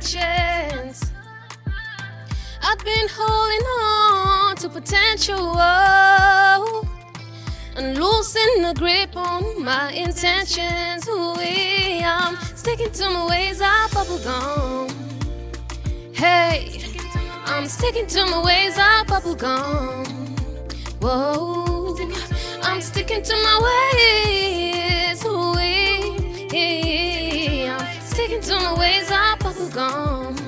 distractions. I've been holding on to potential, oh, and loosen the grip on my intentions. Ooh, I'm sticking to my ways of bubblegum. Hey, I'm sticking to my ways of bubblegum. Whoa, I'm sticking to my ways. Ooh, I'm sticking to my ways of bubblegum.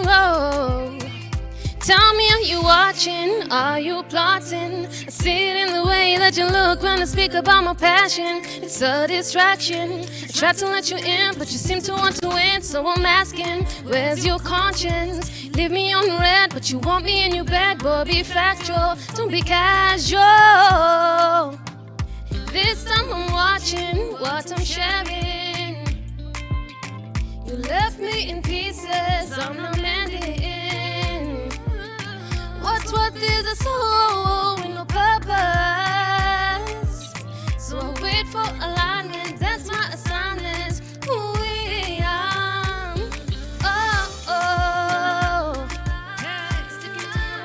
Whoa. Tell me, are you watching? Are you plotting? I see it in the way that you look when I speak about my passion. It's a distraction. I try to let you in, but you seem to want to win. So I'm asking, where's your conscience? Leave me on red, but you want me in your bed. Boy, be factual, don't be casual. This time I'm watching what I'm sharing. You left me in pieces, I'm not mending. What's worth is a soul with no purpose. So I wait for alignment, that's my assignment. Who we are. Oh.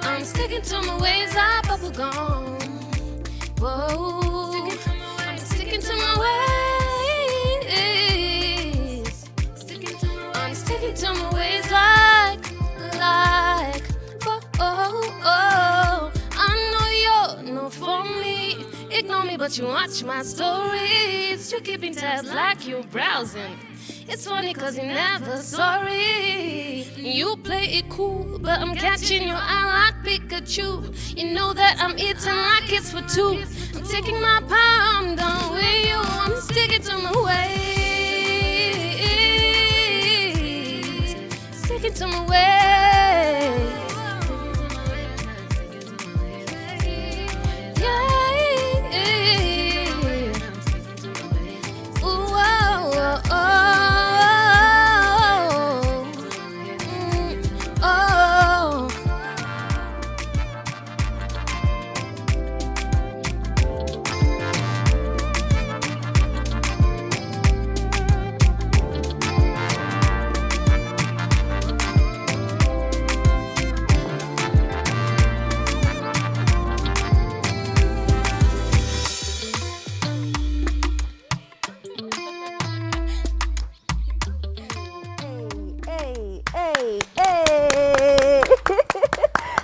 I'm sticking to my ways of bubblegum. Whoa. I'm sticking to my ways. I'm sticking to my ways like. Oh, I know you're not for me. Ignore me, but you watch my stories. You keeping tabs like you're browsing. It's funny cause you're never sorry. You play it cool, but I'm catching your eye like Pikachu. You know that I'm eating like it's for two. I'm taking my power, I'm done with you. I'm sticking to my ways. Sticking to my ways.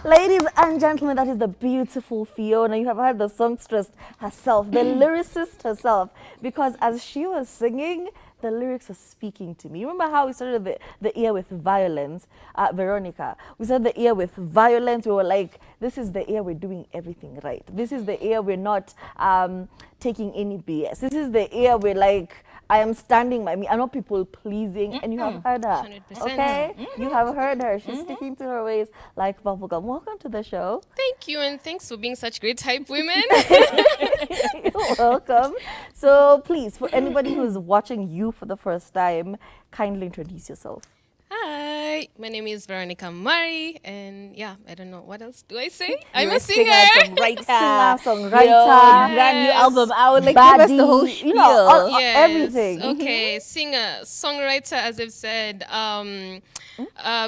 Ladies and gentlemen, that is the beautiful Fiona. You have heard the songstress herself, the lyricist herself, because as she was singing, the lyrics were speaking to me. Remember how we started the year with violence, Veronica? We started the year with violence. We were like, this is the year we're doing everything right. This is the year we're not taking any BS. This is the year we're like, I am standing by me. I'm not people pleasing. And you have heard her. 100%. Okay? You have heard her. She's sticking to her ways like bubblegum. Welcome to the show. Thank you, and thanks for being such great hype women. You're welcome. So please, for anybody who is watching you for the first time, kindly introduce yourself. Hi, my name is Veronica Murray, and yeah, I don't know, what else do I say? I'm You're a singer. Songwriter, brand new album out. Like, baddie, give us the whole spiel. you know, Yes. everything. Okay, singer, songwriter, as I've said,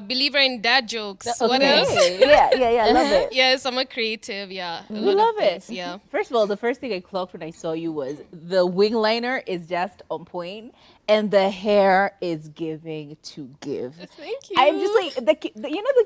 believer in dad jokes. What else? yeah, love it. Yes, I'm a creative, yeah. A We lot of love it. things, yeah. First of all, the first thing I clocked when I saw you was the wing liner is just on point, and the hair is giving to give. Thank you. I'm just like the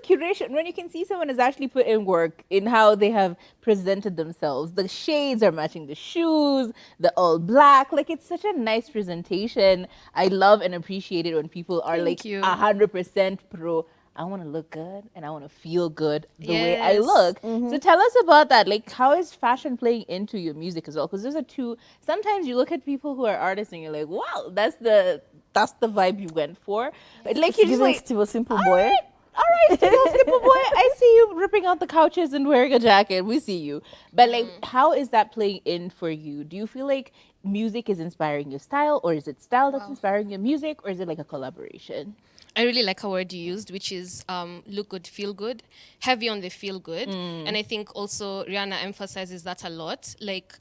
curation, when you can see someone has actually put in work in how they have presented themselves. The shades are matching the shoes, the all black. Like, it's such a nice presentation. I love and appreciate it when people are Thank you. 100% pro. I want to look good and I want to feel good the way I Yes. look. So tell us about that. Like, how is fashion playing into your music as well? Because those are two. Sometimes you look at people who are artists and you're like, wow, that's the vibe you went for. But like, you're just Giving like, to a simple all boy. right, little simple boy. I see you ripping out the couches and wearing a jacket. We see you. But like, how is that playing in for you? Do you feel like music is inspiring your style, or is it style that's inspiring your music, or is it like a collaboration? I really like a word you used, which is look good, feel good, heavy on the feel good. And I think also Rihanna emphasizes that a lot. Like,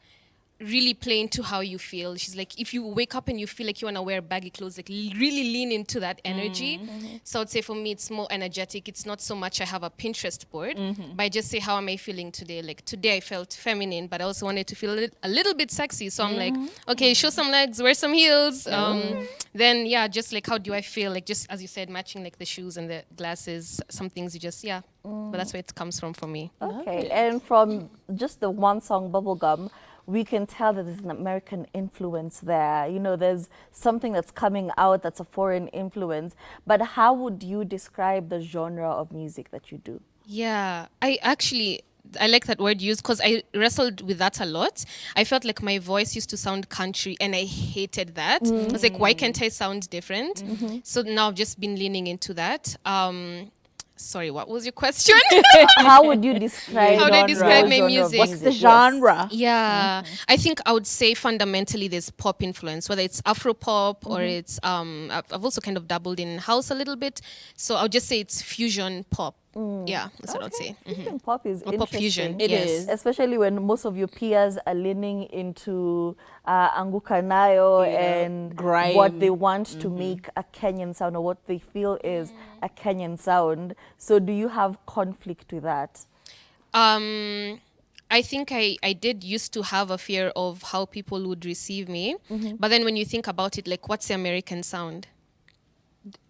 really play into how you feel. She's like, if you wake up and you feel like you want to wear baggy clothes, like really lean into that energy. So I'd say for me, it's more energetic. It's not so much I have a Pinterest board, but I just say, how am I feeling today? Like today I felt feminine, but I also wanted to feel a little bit sexy. So I'm like, okay, show some legs, wear some heels. Then yeah, just like, how do I feel? Like just as you said, matching like the shoes and the glasses, some things you just, but that's where it comes from for me. Okay, and from just the one song, Bubblegum, we can tell that there's an American influence there. You know, there's something that's coming out that's a foreign influence. But how would you describe the genre of music that you do? Yeah, I like that word used because I wrestled with that a lot. I felt like my voice used to sound country and I hated that. I was like, why can't I sound different? So now I've just been leaning into that. Sorry, what was your question? How would you describe How do I describe my your genre of music? What's the Yes. genre? Yeah, I think I would say fundamentally there's pop influence, whether it's Afro pop or it's I've also kind of dabbled in house a little bit, so I'll just say it's fusion pop. Yeah, that's what I'd say. Fusion pop is Or pop fusion. interesting. It Yes. is. Especially when most of your peers are leaning into Anguka Nayo and grime. what they want to make a Kenyan sound or what they feel is a Kenyan sound. So do you have conflict with that? I think I did used to have a fear of how people would receive me, but then when you think about it, like what's the American sound?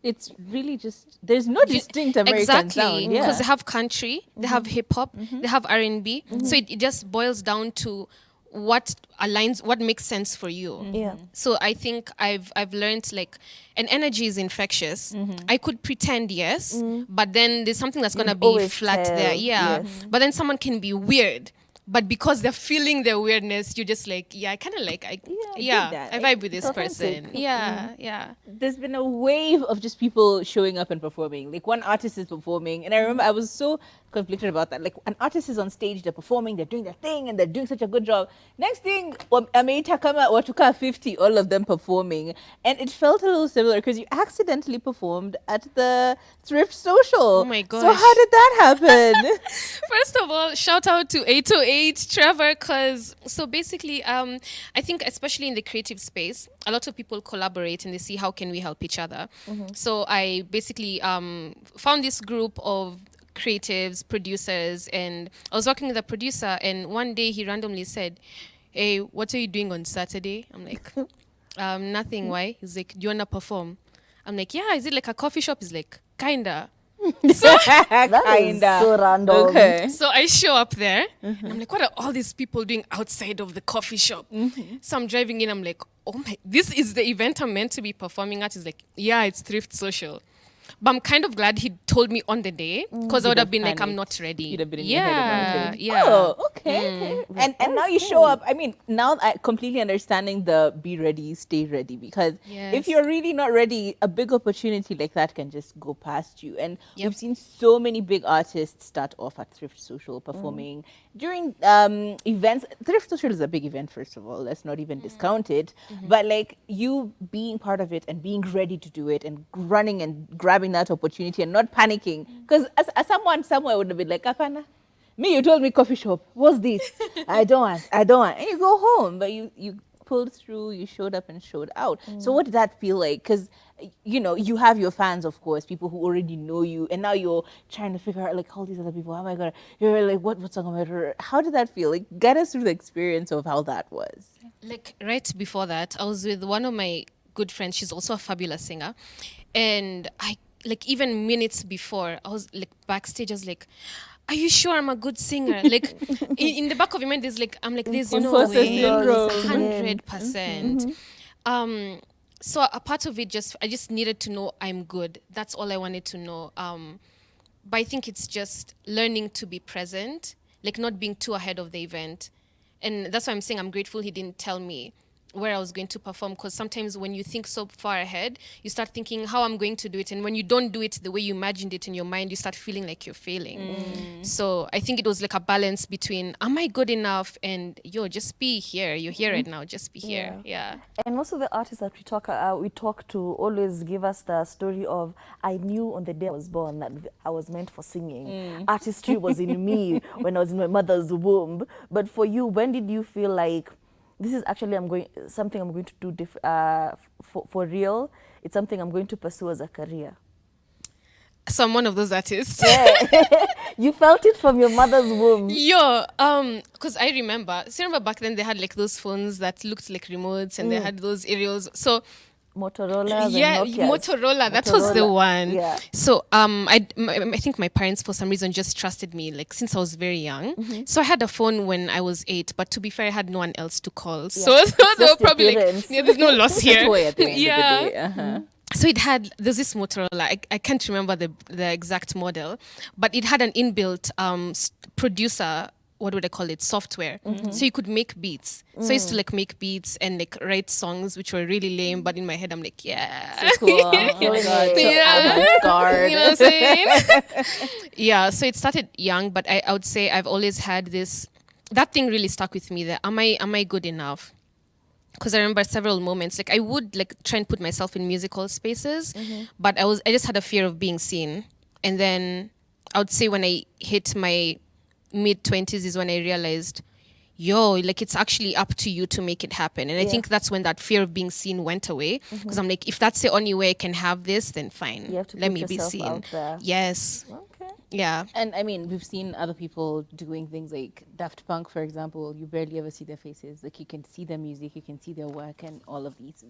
It's really just there's no distinct American Exactly, sound. because Yeah. they have country, they have hip hop, they have R&B. So it just boils down to what aligns, what makes sense for you. Yeah. So I think I've learned like, and energy is infectious. I could pretend yes, but then there's something that's gonna be always flat tell, there. Yeah, yes. but then someone can be weird. But because they're feeling their weirdness, you're just like, yeah, I kind of like, I dig yeah, that. I vibe with this It's person. authentic. Yeah. There's been a wave of just people showing up and performing. Like one artist is performing, and I remember I was so conflicted about that. Like an artist is on stage, they're performing, they're doing their thing, and they're doing such a good job. Next thing, Ameita Kama Watuka 50, all of them performing, and it felt a little similar because you accidentally performed at the Thrift Social. Oh my So gosh. how did that happen? First of all, shout out to 808 Trevor, because so basically, I think especially in the creative space, a lot of people collaborate and they see how can we help each other. So I basically found this group of creatives, producers, and I was working with a producer, and one day he randomly said, "Hey, what are you doing on Saturday?" I'm like, nothing. Why? He's like, "Do you wanna perform?" I'm like, "Yeah." Is it like a coffee shop? He's like, "Kinda." That is so random. Okay. So I show up there, and I'm like, what are all these people doing outside of the coffee shop? So I'm driving in, I'm like, oh my, this is the event I'm meant to be performing at. He's like, yeah, it's Thrift Social. But I'm kind of glad he told me on the day, because I would have been like, I'm not ready. You'd have been in your head about it. Yeah. Oh, okay. And now you show up. I mean, now I completely understanding the be ready, stay ready. Because Yes. if you're really not ready, a big opportunity like that can just go past you. And Yep. we've seen so many big artists start off at Thrift Social performing during events. Thrift Social is a big event, first of all. Let's not even discount it. But like you being part of it and being ready to do it and running and grabbing that opportunity and not panicking. Because as someone somewhere would have been like, Apana, me, you told me coffee shop. What's this? I don't want. And you go home. But you pulled through, you showed up and showed out. So what did that feel like? Because, you know, you have your fans, of course, people who already know you. And now you're trying to figure out, like, all these other people. Oh, my God. You're like, what's song about her? How did that feel? Like, get us through the experience of how that was. Like right before that, I was with one of my good friends. She's also a fabulous singer. And I, like even minutes before, I was like backstage, I was like, are you sure I'm a good singer? Like in the back of your mind, there's like, I'm like, there's no Imposter way. syndrome. 100%. So a part of it I just needed to know I'm good. That's all I wanted to know. But I think it's just learning to be present, like not being too ahead of the event. And that's why I'm saying I'm grateful he didn't tell me where I was going to perform, because sometimes when you think so far ahead, you start thinking how I'm going to do it. And when you don't do it the way you imagined it in your mind, you start feeling like you're failing. So I think it was like a balance between, am I good enough? And just be here. You're here right now. Just be here. Yeah. And most of the artists that we talk to always give us the story of, I knew on the day I was born that I was meant for singing. Artistry was in me when I was in my mother's womb. But for you, when did you feel like this is actually something I'm going to do for real. It's something I'm going to pursue as a career. So I'm one of those artists. Yeah. You felt it from your mother's womb. Yo, because I remember back then they had like those phones that looked like remotes and they had those aerials. So Motorola, yeah, and Nokias. Motorola, that was the one. Yeah. So I think my parents for some reason just trusted me, like since I was very young. So I had a phone when I was 8, but to be fair, I had no one else to call. So It's they were just your probably like, parents. yeah, there's no loss It's a here. toy at the end Yeah. of the day. Uh-huh. So there's this Motorola, I can't remember the exact model, but it had an inbuilt producer, what would I call it, software. So you could make beats. So I used to like make beats and like write songs which were really lame, but in my head I'm like, yeah. So cool. Oh my God. So Yeah. avant-garde. You know what I'm saying? Yeah, so it started young, but I would say I've always had that thing really stuck with me, that am I good enough? Because I remember several moments, like I would like try and put myself in musical spaces, but I just had a fear of being seen. And then I would say when I hit my mid-20s is when I realized, like it's actually up to you to make it happen. And I think that's when that fear of being seen went away. Because I'm like, if that's the only way I can have this, then fine. You have to Let put me be yourself seen. out there. Yes. Okay. Yeah. And I mean, we've seen other people doing things like Daft Punk, for example. You barely ever see their faces. Like you can see their music, you can see their work, and all of these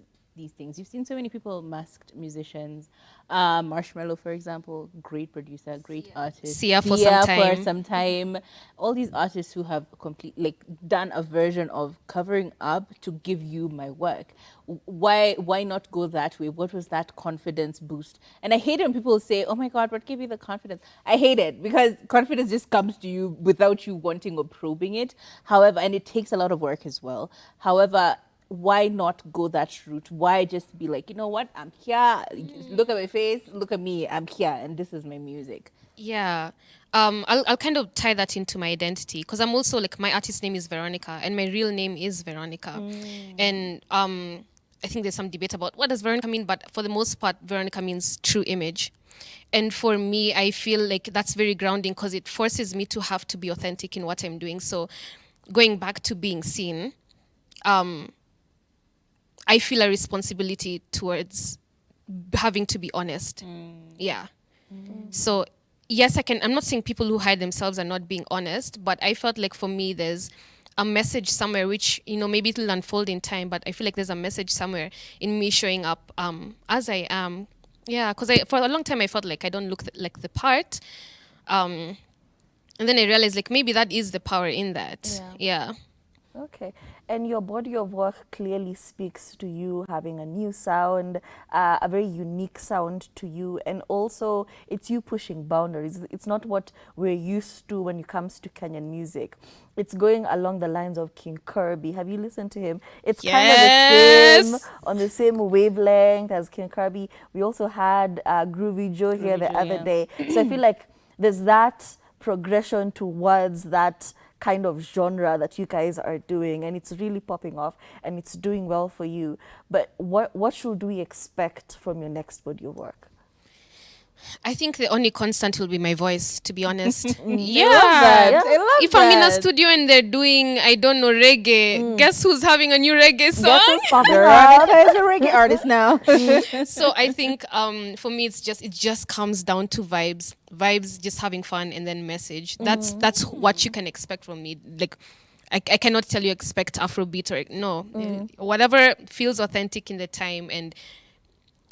things. You've seen so many people, masked musicians. Marshmello, for example, great producer, great artist. Sia for some time. For some time. All these artists who have done a version of covering up to give you my work. Why not go that way? What was that confidence boost? And I hate it when people say, oh my God, what gave you the confidence? I hate it because confidence just comes to you without you wanting or probing it. However, and it takes a lot of work as well. However, why not go that route? Why just be like, you know what, I'm here. Look at my face, look at me, I'm here, and this is my music. Yeah. I'll kind of tie that into my identity, because I'm also like, my artist name is Veronica and my real name is Veronica. And I think there's some debate about what does Veronica mean, but for the most part, Veronica means true image. And for me, I feel like that's very grounding because it forces me to have to be authentic in what I'm doing. So going back to being seen, I feel a responsibility towards having to be honest. Yeah. So yes, I'm not saying people who hide themselves are not being honest, but I felt like for me, there's a message somewhere, which, maybe it'll unfold in time, but I feel like there's a message somewhere in me showing up as I am. Yeah, because for a long time, I felt like I don't look like the part. And then I realized like maybe that is the power in that. Yeah. Okay. And your body of work clearly speaks to you having a new sound, a very unique sound to you. And also, it's you pushing boundaries. It's not what we're used to when it comes to Kenyan music. It's going along the lines of King Kirby. Have you listened to him? It's kind of the same, on the same wavelength as King Kirby. We also had Groovy Joe here the other day. So I feel like there's that progression towards that kind of genre that you guys are doing, and it's really popping off and it's doing well for you. But what should we expect from your next body of work? I think the only constant will be my voice, to be honest. I love that. I love if I'm in a that. studio and they're doing, I don't know, reggae, guess who's having a new reggae song? Guess who's popping Veronica up? is a reggae artist now. So I think for me, it just comes down to vibes, just having fun, and then message. That's what you can expect from me. Like, I cannot tell you expect Afrobeat or no, whatever feels authentic in the time and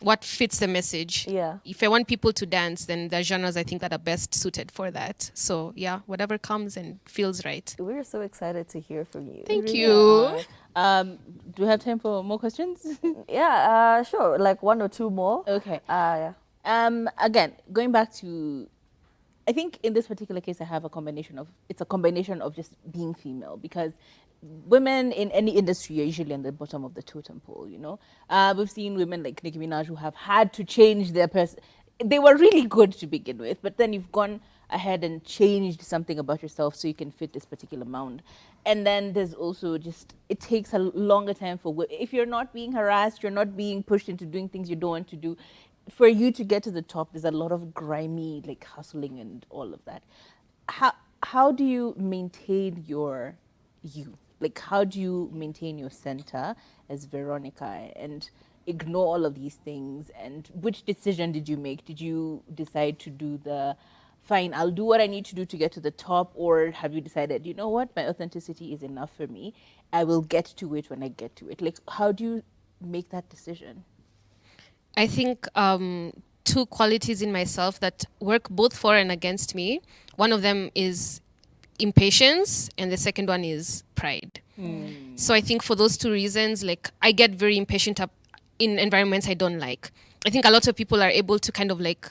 what fits the message. Yeah. If I want people to dance, then the genres I think that are best suited for that. So yeah, whatever comes and feels right. We're so excited to hear from you. Thank you. Do we have time for more questions? Yeah, sure. Like one or two more. Okay. Yeah. Again, going back to, I think in this particular case, I have a combination of just being female, because women in any industry are usually on the bottom of the totem pole, We've seen women like Nicki Minaj who have had to change their they were really good to begin with, but then you've gone ahead and changed something about yourself so you can fit this particular mound. And then there's also just, it takes a longer time if you're not being harassed, you're not being pushed into doing things you don't want to do, for you to get to the top, there's a lot of grimy, like hustling and all of that. How do you maintain your you? like, how do you maintain your center as Veronica and ignore all of these things? And which decision did you make? Did you decide to do the fine, I'll do what I need to do to get to the top, or have you decided, you know what, my authenticity is enough for me, I will get to it when I get to it? Like, how do you make that decision? I think two qualities in myself that work both for and against me. One of them is impatience, and the second one is pride. So I think for those two reasons, like, I get very impatient in environments I don't like. I think a lot of people are able to kind of like,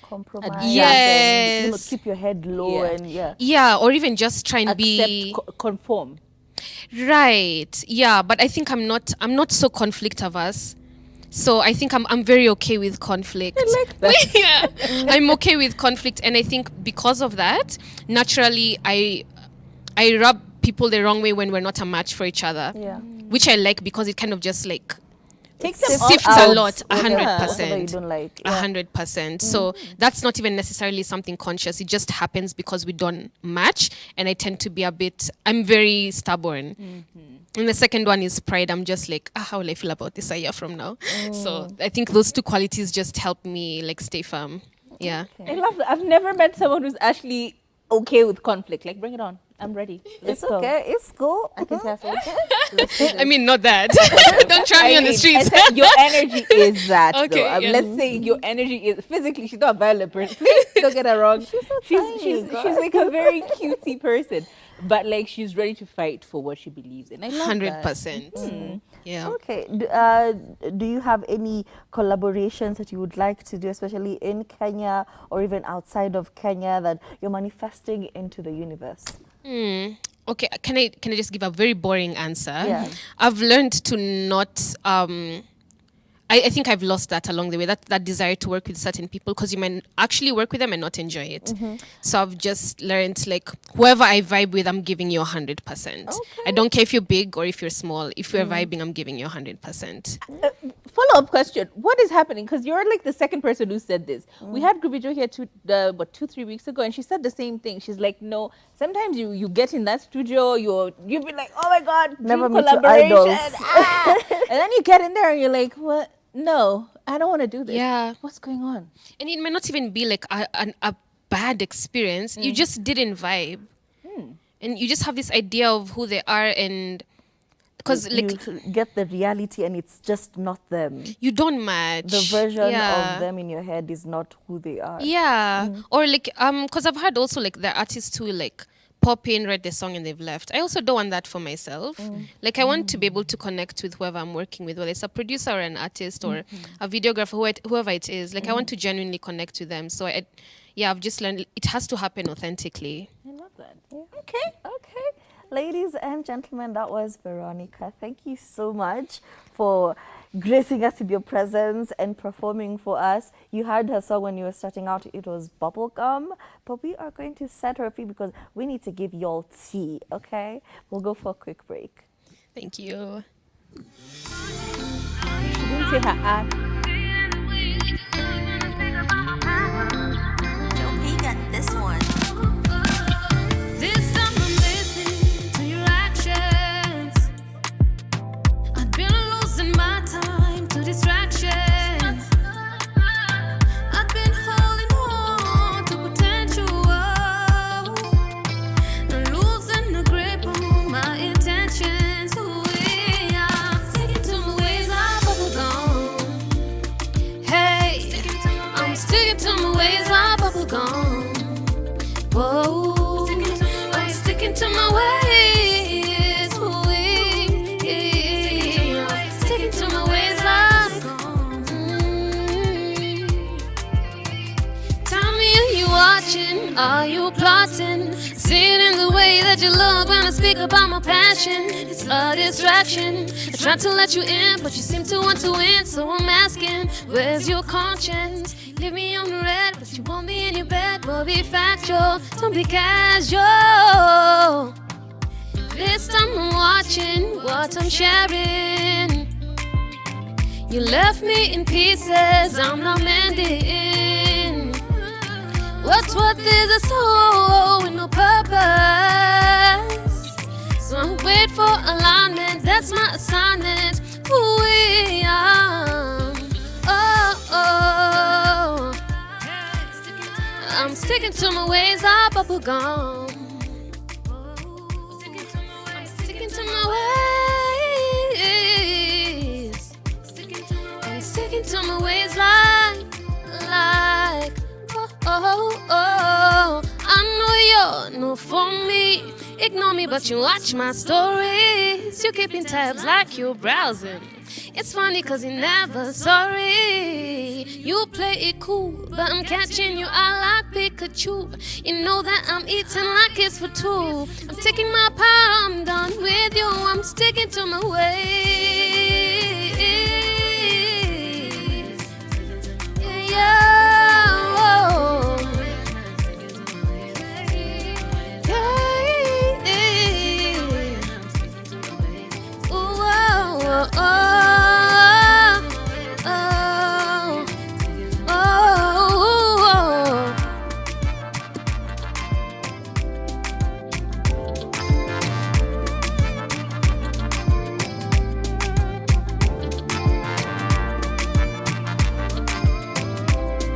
Compromise. Yes. And, keep your head low and yeah, or even just try and conform. Right. Yeah, but I think I'm not so conflict averse. So I think I'm very okay with conflict. I like that. Yeah. I'm okay with conflict, and I think because of that, naturally I rub people the wrong way when we're not a match for each other. Yeah. Which I like because it kind of just like takes them sifts out a lot, whatever 100%. you don't like. 100%. So that's not even necessarily something conscious. It just happens because we don't match, and I tend to be I'm very stubborn. And the second one is pride. I'm just like, how will I feel about this a year from now? So I think those two qualities just help me like stay firm. Yeah. Okay. I love that. I've never met someone who's actually okay with conflict. Like, bring it on. I'm ready. It's okay. It's cool. I can say I feel okay. I mean, not that. Don't try me on the streets. I said your energy is that. Okay, though. yeah. Let's say your energy is physically. She's not a violent person. Please don't get her wrong. She's so tiny, she's girl. like a very cutesy person, but like she's ready to fight for what she believes in. I love 100%. Yeah. Okay. Do you have any collaborations that you would like to do, especially in Kenya or even outside of Kenya, that you're manifesting into the universe? Okay, can I just give a very boring answer? Yeah. I've learned to not I think I've lost that along the way, that desire to work with certain people, because you might actually work with them and not enjoy it. So I've just learned, like, whoever I vibe with, I'm giving you 100%. Okay. I don't care if you're big or if you're small. If we're vibing, I'm giving you 100%. Follow-up question: what is happening? Because you're like the second person who said this. We had Grubijo here 2-3 weeks ago, and she said the same thing. She's like, no, sometimes you get in that studio, you'll be like, oh my god, Never dream meet your collaboration, idols. and then you get in there and you're like, what? No, I don't want to do this. Yeah. What's going on? And it might not even be like a bad experience. You just didn't vibe. And you just have this idea of who they are, and because like you get the reality and it's just not them. you don't match. The version of them in your head is not who they are. Yeah. Or like because I've heard also like the artists who like pop in, write the song, and they've left. I also don't want that for myself. Like, I want to be able to connect with whoever I'm working with, whether it's a producer or an artist or a videographer, whoever it is. Like, I want to genuinely connect with them. So I've just learned it has to happen authentically. I love that. Okay. Ladies and gentlemen, that was Veronica. Thank you so much for gracing us with your presence and performing for us. You heard her song when you were starting out. It was Bubblegum. But we are going to set her free because we need to give y'all tea, okay? We'll go for a quick break. Thank you. She didn't say her ad. Joe P got this one. This time I'm listening to your actions. I've been losing my time to distractions. I've been holding on to potential, and losing the grip on my intentions. I'm sticking to my ways like bubblegum. Hey, I'm sticking to my ways like bubblegum. Whoa. I'm sticking to my ways, sticking to my ways like Tell me, are you watching? Are you plotting? See it in the way that you look when I speak about my passion. It's a distraction. I try to let you in, but you seem to want to win. So I'm asking, where's your conscience? Leave me on the red, but you want me in your bed. But be factual, don't be casual. This time I'm watching what I'm sharing. You left me in pieces, I'm not mending. What is a soul with no purpose? So I wait for alignment, that's my assignment. Ooh, oh. I'm sticking to my ways of bubble gum. I'm sticking to my ways. I'm sticking to my ways like, oh. I know you're no for me. Ignore me, but you watch my stories. You keeping tabs like you're browsing. It's funny cause you're never sorry. You play it cool, but I'm catching you out like Pikachu. You know that I'm eating like it's for two. I'm taking my part, I'm done with you. I'm sticking to my ways. Yeah, oh. Yeah. Ooh, oh, oh.